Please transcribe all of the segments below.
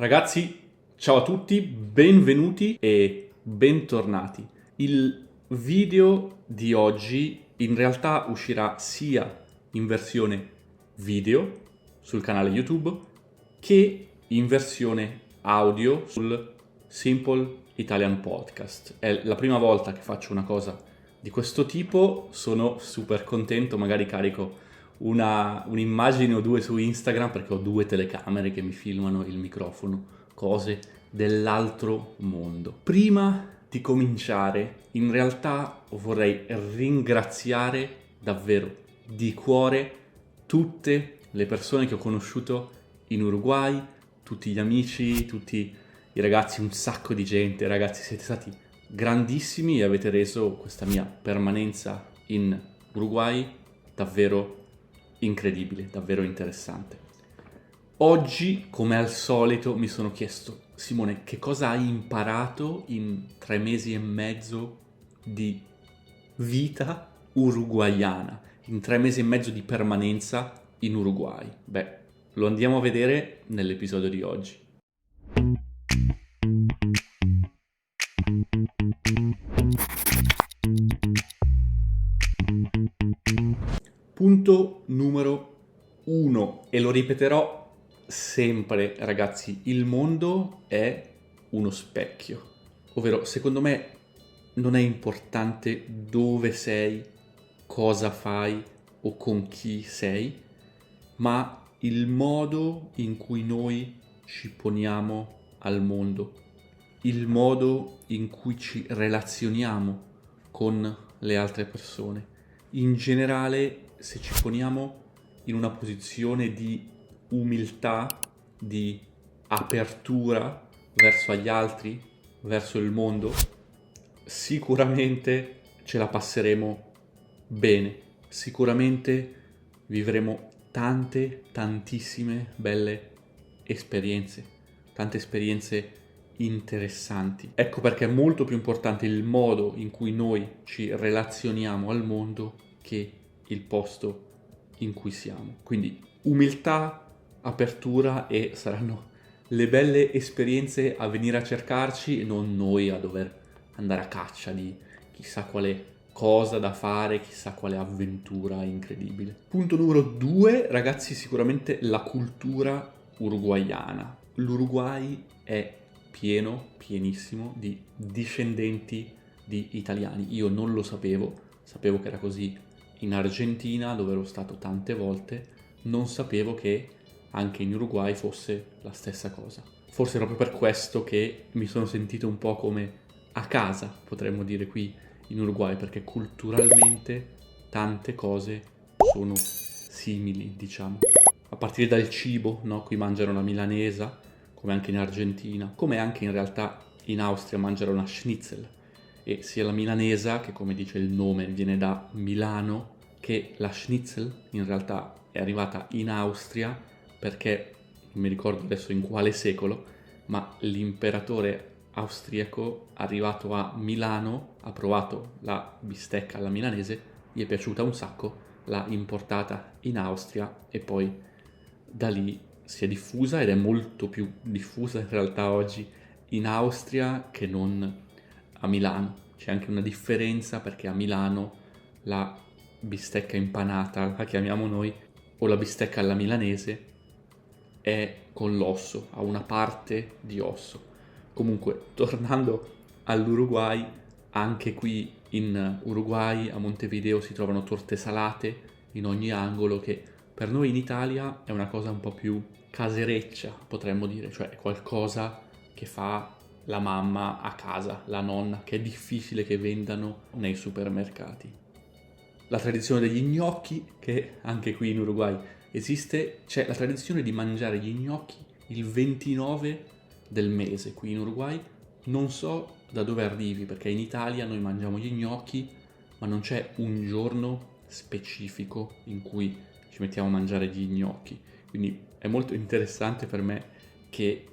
Ragazzi, ciao a tutti, benvenuti e bentornati. Il video di oggi in realtà uscirà sia in versione video sul canale YouTube che in versione audio sul Simple Italian Podcast. È la prima volta che faccio una cosa di questo tipo, sono super contento, magari carico un'immagine o due su Instagram perché ho due telecamere che mi filmano il microfono, cose dell'altro mondo. Prima di cominciare, in realtà vorrei ringraziare davvero di cuore tutte le persone che ho conosciuto in Uruguay, tutti gli amici, tutti i ragazzi, un sacco di gente. Ragazzi, siete stati grandissimi e avete reso questa mia permanenza in Uruguay davvero incredibile, davvero interessante. Oggi, come al solito, mi sono chiesto: Simone, che cosa hai imparato in 3 mesi e mezzo di vita uruguaiana, in 3 mesi e mezzo di permanenza in Uruguay? Beh, lo andiamo a vedere nell'episodio di oggi. Punto numero 1, e lo ripeterò sempre, ragazzi: il mondo è uno specchio. Ovvero, secondo me, non è importante dove sei, cosa fai o con chi sei, ma il modo in cui noi ci poniamo al mondo, il modo in cui ci relazioniamo con le altre persone. In generale, se ci poniamo in una posizione di umiltà, di apertura verso gli altri, verso il mondo, sicuramente ce la passeremo bene, sicuramente vivremo tantissime belle esperienze, tante esperienze interessanti. Ecco perché è molto più importante il modo in cui noi ci relazioniamo al mondo che il posto in cui siamo. Quindi umiltà, apertura, e saranno le belle esperienze a venire a cercarci e non noi a dover andare a caccia di chissà quale cosa da fare, chissà quale avventura incredibile. Punto numero 2, ragazzi, sicuramente la cultura uruguaiana. L'Uruguay è pienissimo di discendenti di italiani. Io non lo sapevo che era così in Argentina, dove ero stato tante volte. Non sapevo che anche in Uruguay fosse la stessa cosa. Forse proprio per questo che mi sono sentito un po' come a casa, potremmo dire, qui in Uruguay, perché culturalmente tante cose sono simili, diciamo. A partire dal cibo, no? Qui mangiano la milanesa, come anche in Argentina, come anche in realtà in Austria mangiano una schnitzel. E sia la milanesa, che come dice il nome viene da Milano, che la schnitzel in realtà è arrivata in Austria perché, non mi ricordo adesso in quale secolo, ma l'imperatore austriaco arrivato a Milano ha provato la bistecca alla milanese, gli è piaciuta un sacco, l'ha importata in Austria e poi da lì si è diffusa, ed è molto più diffusa in realtà oggi in Austria che non a Milano. C'è anche una differenza perché a Milano la bistecca impanata, la chiamiamo noi, o la bistecca alla milanese, è con l'osso, ha una parte di osso. Comunque, tornando all'Uruguay, anche qui in Uruguay, a Montevideo, si trovano torte salate in ogni angolo, che per noi in Italia è una cosa un po' più casereccia, potremmo dire, cioè è qualcosa che fa la mamma a casa, la nonna, che è difficile che vendano nei supermercati. La tradizione degli gnocchi, che anche qui in Uruguay esiste, c'è la tradizione di mangiare gli gnocchi il 29 del mese qui in Uruguay. Non so da dove arrivi, perché in Italia noi mangiamo gli gnocchi, ma non c'è un giorno specifico in cui ci mettiamo a mangiare gli gnocchi. Quindi è molto interessante per me che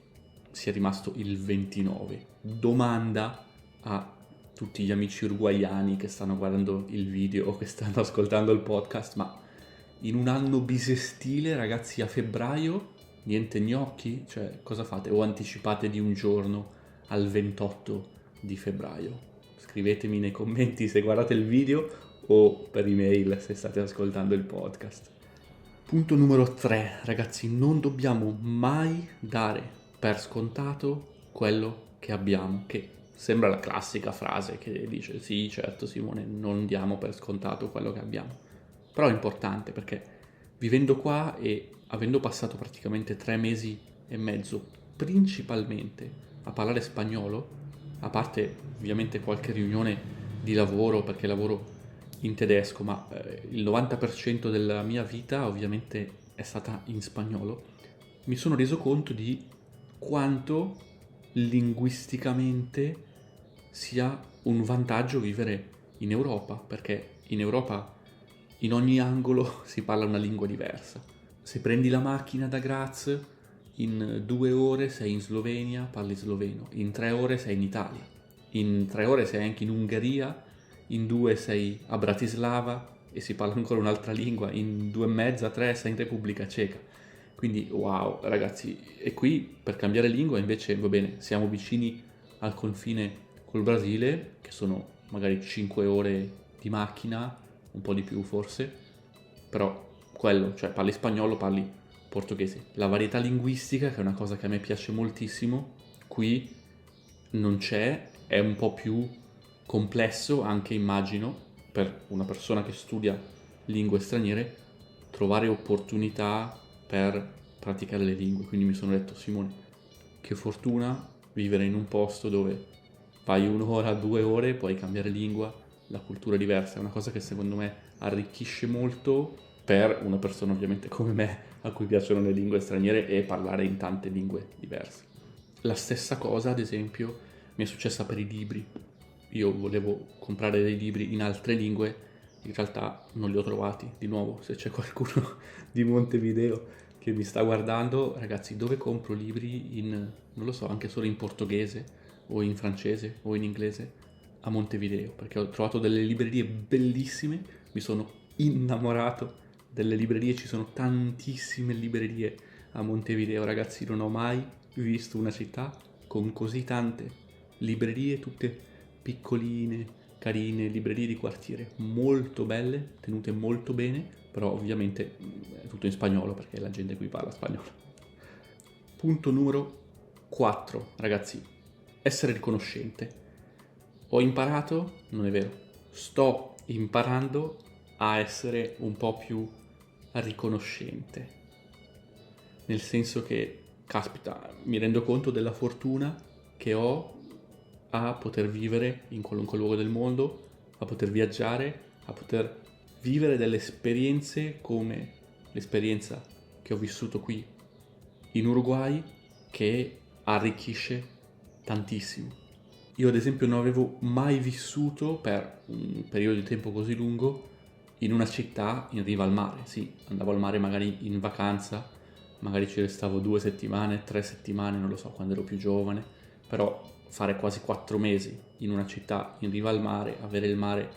sia rimasto il 29. Domanda a tutti gli amici uruguaiani che stanno guardando il video o che stanno ascoltando il podcast: ma in un anno bisestile, ragazzi, a febbraio Niente gnocchi? Cioè, cosa fate? O anticipate di un giorno al 28 di febbraio? Scrivetemi nei commenti se guardate il video o per email se state ascoltando il podcast. Punto numero 3, ragazzi, non dobbiamo mai dare per scontato quello che abbiamo, che sembra la classica frase che dice sì, certo Simone, non diamo per scontato quello che abbiamo. Però è importante perché vivendo qua e avendo passato praticamente 3 mesi e mezzo principalmente a parlare spagnolo, a parte ovviamente qualche riunione di lavoro perché lavoro in tedesco, ma il 90% della mia vita ovviamente è stata in spagnolo, mi sono reso conto di quanto linguisticamente sia un vantaggio vivere in Europa, perché in Europa in ogni angolo si parla una lingua diversa. Se prendi la macchina da Graz, in 2 ore sei in Slovenia, parli sloveno, in 3 ore sei in Italia, in 3 ore sei anche in Ungheria, in 2 sei a Bratislava e si parla ancora un'altra lingua, in 2 e mezza, 3 sei in Repubblica Ceca. Quindi wow, ragazzi, e qui per cambiare lingua invece va bene, siamo vicini al confine col Brasile, che sono magari 5 ore di macchina, un po' di più forse, però quello, cioè parli spagnolo, parli portoghese. La varietà linguistica, che è una cosa che a me piace moltissimo, qui non c'è, è un po' più complesso anche immagino per una persona che studia lingue straniere trovare opportunità per praticare le lingue. Quindi mi sono detto, Simone, che fortuna vivere in un posto dove fai 1 ora, 2 ore, puoi cambiare lingua, la cultura è diversa, è una cosa che secondo me arricchisce molto per una persona ovviamente come me a cui piacciono le lingue straniere e parlare in tante lingue diverse. La stessa cosa, ad esempio, mi è successa per i libri. Io volevo comprare dei libri in altre lingue, in realtà non li ho trovati. Di nuovo, se c'è qualcuno di Montevideo che mi sta guardando, ragazzi, dove compro libri in, non lo so, anche solo in portoghese o in francese o in inglese? A Montevideo, perché ho trovato delle librerie bellissime, mi sono innamorato delle librerie, ci sono tantissime librerie a Montevideo, ragazzi, non ho mai visto una città con così tante librerie, tutte piccoline, carine, librerie di quartiere, molto belle, tenute molto bene, però ovviamente è tutto in spagnolo perché la gente qui parla spagnolo. Punto numero 4, ragazzi, essere riconoscente. Ho imparato, non è vero, sto imparando a essere un po' più riconoscente, nel senso che, caspita, mi rendo conto della fortuna che ho a poter vivere in qualunque luogo del mondo, a poter viaggiare, a poter vivere delle esperienze come l'esperienza che ho vissuto qui in Uruguay, che arricchisce tantissimo. Io ad esempio non avevo mai vissuto per un periodo di tempo così lungo in una città in riva al mare. Sì, andavo al mare magari in vacanza, magari ci restavo 2 settimane, 3 settimane, non lo so, quando ero più giovane, però fare quasi 4 mesi in una città in riva al mare, avere il mare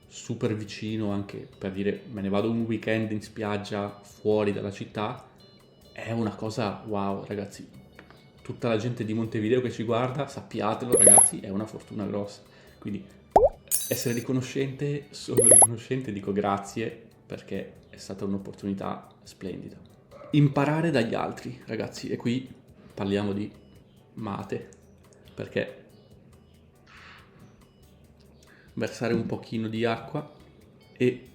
super vicino anche per dire me ne vado un weekend in spiaggia fuori dalla città, è una cosa wow, ragazzi. Tutta la gente di Montevideo che ci guarda, sappiatelo ragazzi, è una fortuna grossa. Quindi essere riconoscente, sono riconoscente, dico grazie perché è stata un'opportunità splendida. Imparare dagli altri, ragazzi, e qui parliamo di mate, perché versare un pochino di acqua e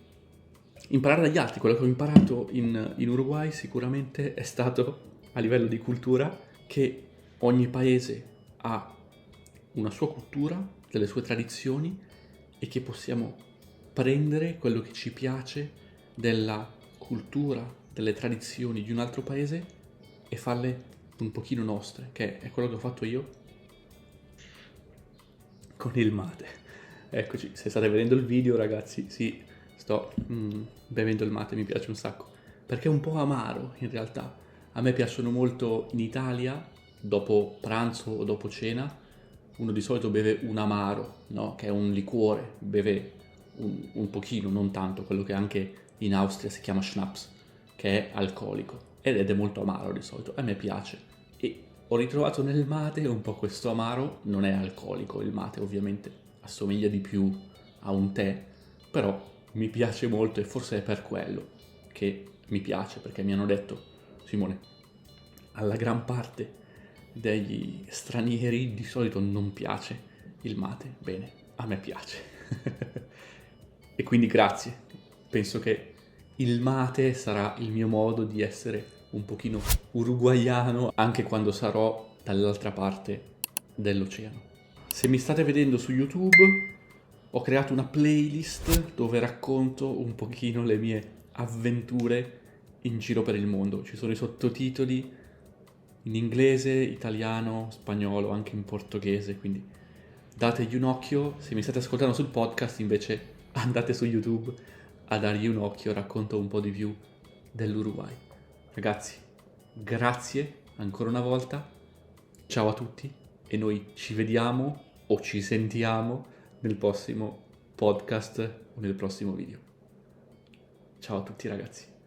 imparare dagli altri. Quello che ho imparato in Uruguay sicuramente è stato a livello di cultura che ogni paese ha una sua cultura, delle sue tradizioni e che possiamo prendere quello che ci piace della cultura, delle tradizioni di un altro paese e farle un pochino nostre, che è quello che ho fatto io con il mate. Eccoci, se state vedendo il video ragazzi, sì, sto bevendo il mate, mi piace un sacco, perché è un po' amaro in realtà. A me piacciono molto in Italia, dopo pranzo o dopo cena, uno di solito beve un amaro, no? Che è un liquore, beve un pochino, non tanto, quello che anche in Austria si chiama Schnaps, che è alcolico. ed è molto amaro di solito, a me piace. E ho ritrovato nel mate un po' questo amaro, non è alcolico il mate ovviamente, assomiglia di più a un tè, però mi piace molto e forse è per quello che mi piace, perché mi hanno detto: Simone, alla gran parte degli stranieri di solito non piace il mate. Bene, a me piace. E quindi grazie. Penso che il mate sarà il mio modo di essere un pochino uruguaiano anche quando sarò dall'altra parte dell'oceano. Se mi state vedendo su YouTube, ho creato una playlist dove racconto un pochino le mie avventure in giro per il mondo. Ci sono i sottotitoli in inglese, italiano, spagnolo, anche in portoghese, quindi dategli un occhio. Se mi state ascoltando sul podcast, invece andate su YouTube a dargli un occhio, racconto un po' di più dell'Uruguay. Ragazzi, grazie ancora una volta, ciao a tutti e noi ci vediamo o ci sentiamo nel prossimo podcast o nel prossimo video. Ciao a tutti ragazzi.